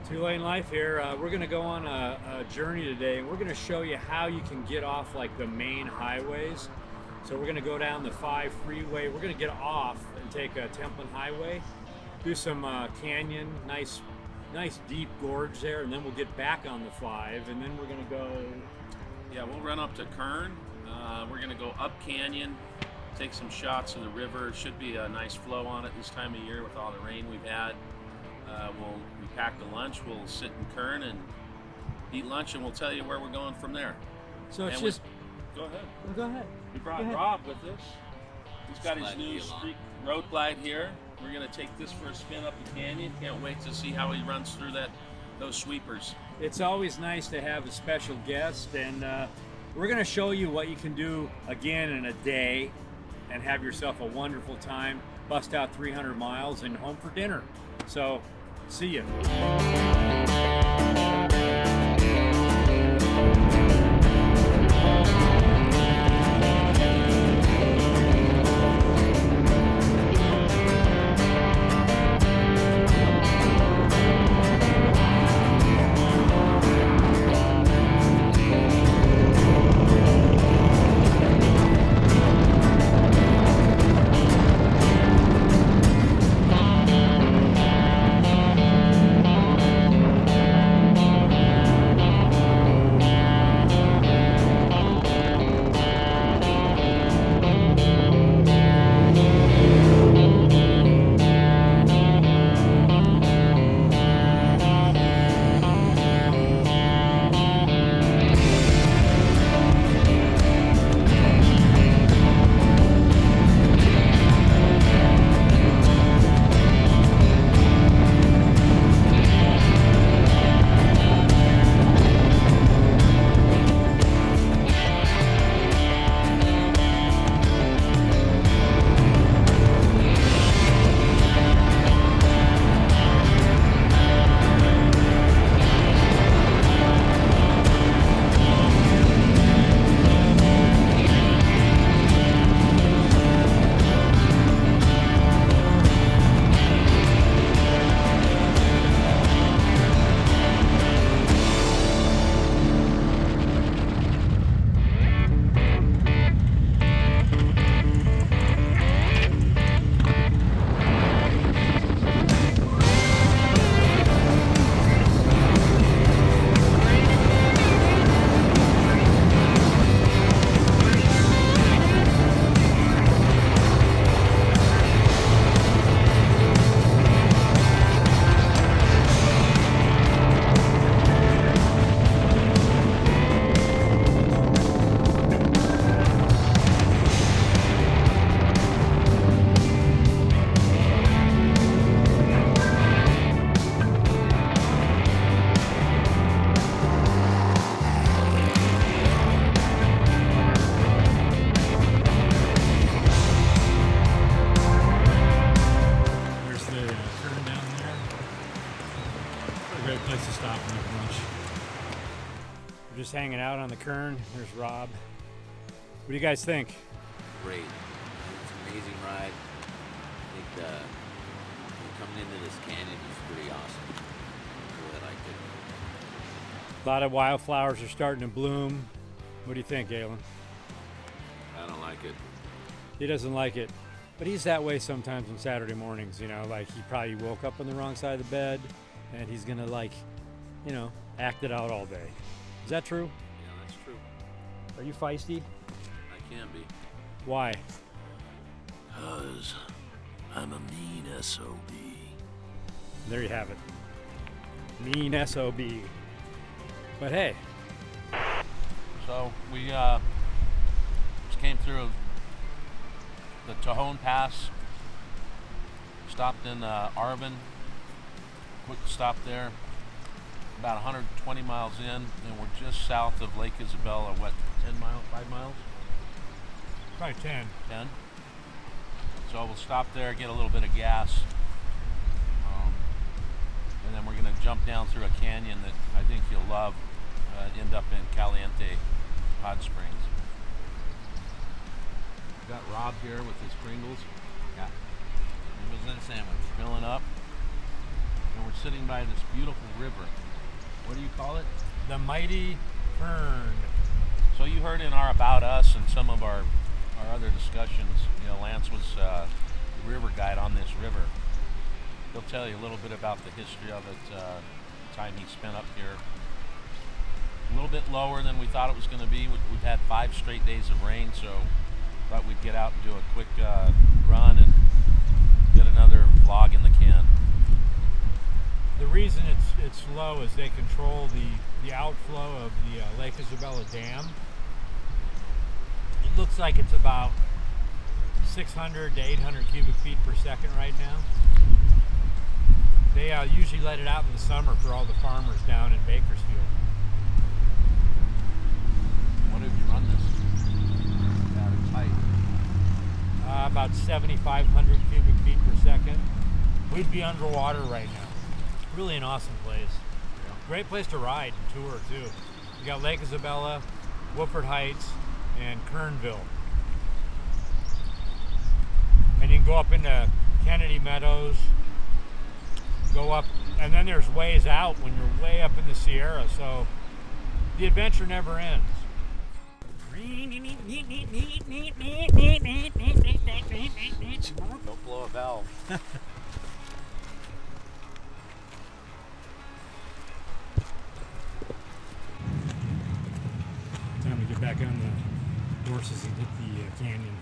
2LaneLife here. We're going to go on a journey today, and we're going to show you how you can get off like the main highways. So we're going to go down the 5 freeway. We're going to get off and take a Templin Highway, do some canyon, nice deep gorge there, and then we'll get back on the 5, and then we're going to go. Yeah, we'll run up to Kern. We're going to go up canyon, take some shots of the river. Should be a nice flow on it this time of year with all the rain we've had. We packed a lunch. We'll sit in Kern and eat lunch, and we'll tell you where we're going from there. So it's go ahead. Well, go ahead. We brought Rob with us. He's got his new street road glide here. We're going to take this for a spin up the canyon. Can't wait to see how he runs through those sweepers. It's always nice to have a special guest, and we're going to show you what you can do again in a day and have yourself a wonderful time, bust out 300 miles and home for dinner. So, see you. Place to stop and have lunch. We're just hanging out on the Kern. There's Rob. What do you guys think? Great. It's an amazing ride. I think coming into this canyon is pretty awesome. I really liked it. A lot of wildflowers are starting to bloom. What do you think, Galen? I don't like it. He doesn't like it. But he's that way sometimes on Saturday mornings, like he probably woke up on the wrong side of the bed and he's gonna act it out all day. Is that true? Yeah, that's true. Are you feisty? I can be. Why? 'Cause I'm a mean SOB. There you have it. Mean SOB. But hey. So we just came through the Tejon Pass, stopped in Arvin, quick stop there, about 120 miles in, and we're just south of Lake Isabella. What, 10 miles, 5 miles? Probably 10. 10. So we'll stop there, get a little bit of gas, and then we're going to jump down through a canyon that I think you'll love, end up in Caliente Hot Springs. Got Rob here with his Pringles. Yeah. It was in a sandwich. Filling up. and we're sitting by this beautiful river. What do you call it? The mighty Kern. So you heard in our About Us and some of our other discussions, Lance was the river guide on this river. He'll tell you a little bit about the history of it, the time he spent up here. A little bit lower than we thought it was going to be. We've had 5 straight days of rain, so thought we'd get out and do a quick run and get another vlog in the can. The reason it's low is they control the outflow of the Lake Isabella Dam. It looks like it's about 600 to 800 cubic feet per second right now. They usually let it out in the summer for all the farmers down in Bakersfield. What have you run this at its height? About 7,500 cubic feet per second. We'd be underwater right now. Really an awesome place. Yeah. Great place to ride and tour too. You got Lake Isabella, Woodford Heights, and Kernville. And you can go up into Kennedy Meadows, go up, and then there's ways out when you're way up in the Sierra, so the adventure never ends. Don't blow a valve. Time to get back on the horses and hit the canyon.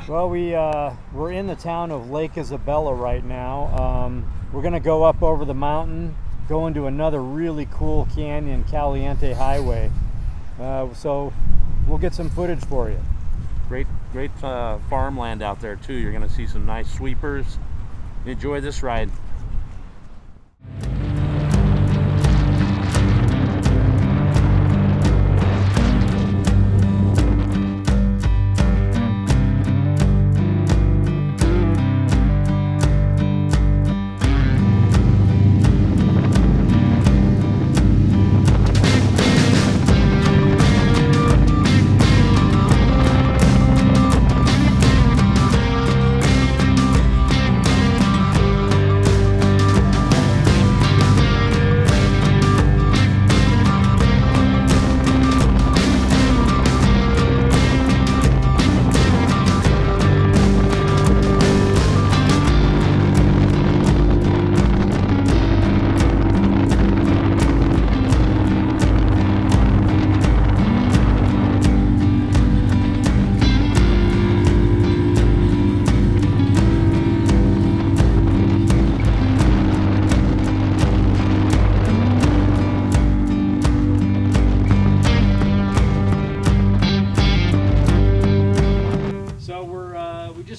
Well, we're in the town of Lake Isabella right now. We're going to go up over the mountain, go into another really cool canyon, Caliente Highway. So we'll get some footage for you. Great farmland out there too. You're going to see some nice sweepers. Enjoy this ride.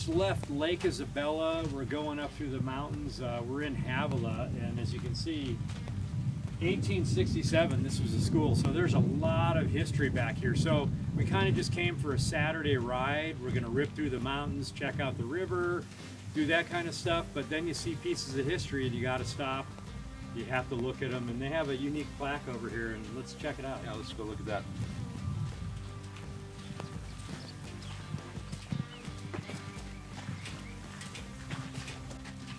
Left Lake Isabella. We're going up through the mountains. We're in Havilah, and as you can see, 1867 this was a school, so there's a lot of history back here. So we kind of just came for a Saturday ride. We're going to rip through the mountains, check out the river, do that kind of stuff, but then you see pieces of history and you got to stop. You have to look at them, and they have a unique plaque over here, and let's check it out. Yeah, let's go look at that.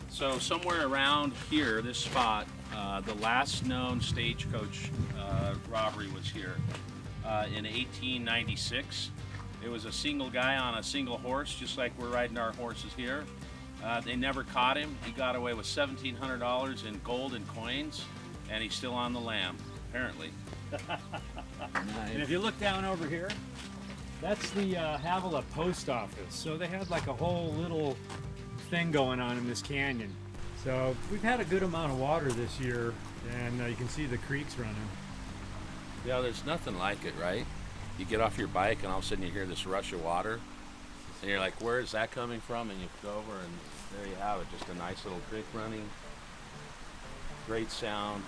So somewhere around here, this spot, the last known stagecoach robbery was here in 1896. It was a single guy on a single horse, just like we're riding our horses here. They never caught him. He got away with $1,700 in gold and coins, and he's still on the lam, apparently. And if you look down over here, that's the Havilah post office. So they had like a whole little thing going on in this canyon. So we've had a good amount of water this year, and you can see the creeks running. Yeah, there's nothing like it, right? You get off your bike and all of a sudden you hear this rush of water. And you're like, where is that coming from? And you go over and there you have it. Just a nice little creek running. Great sound.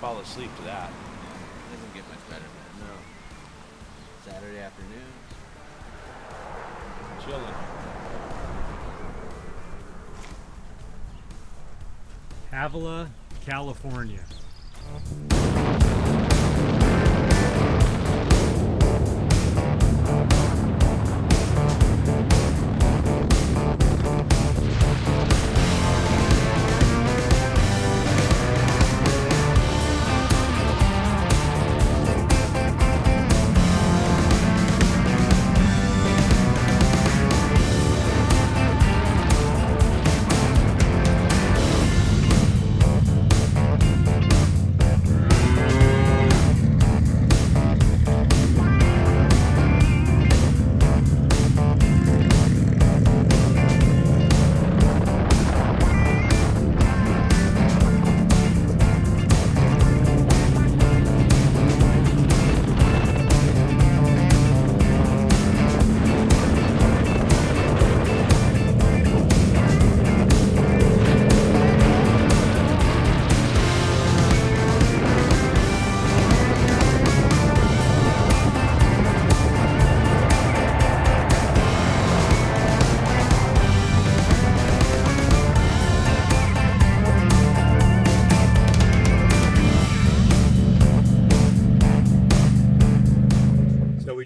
Fall asleep to that. It doesn't get much better than that. No. Saturday afternoon. Chilling. Avila, California.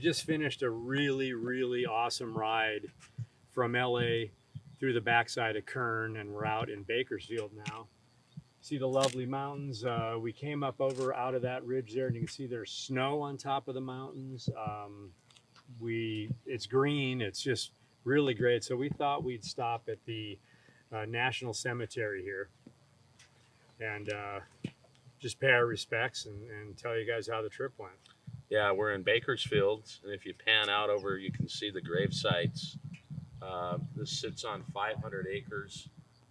Just finished a really awesome ride from LA through the backside of Kern, and we're out in Bakersfield now. See the lovely mountains. We came up over out of that ridge there, and you can see there's snow on top of the mountains. It's green. It's just really great. So we thought we'd stop at the National Cemetery here and just pay our respects and tell you guys how the trip went. Yeah, we're in Bakersfield, and if you pan out over, you can see the grave sites. This sits on 500 acres,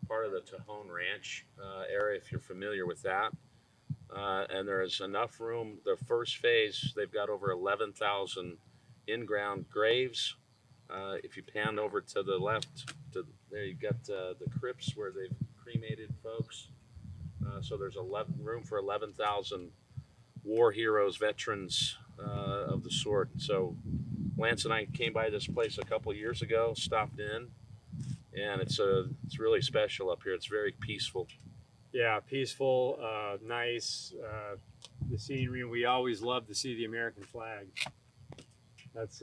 part of the Tejon Ranch area, if you're familiar with that. And there's enough room. The first phase, they've got over 11,000 in-ground graves. If you pan over to the left, there you've got the crypts where they've cremated folks. So there's room for 11,000 war heroes, veterans of the sort. So Lance and I came by this place a couple years ago, stopped in, and it's really special up here. It's very peaceful. Yeah, peaceful, nice. The scenery. We always love to see the American flag. That's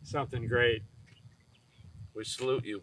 something great. We salute you.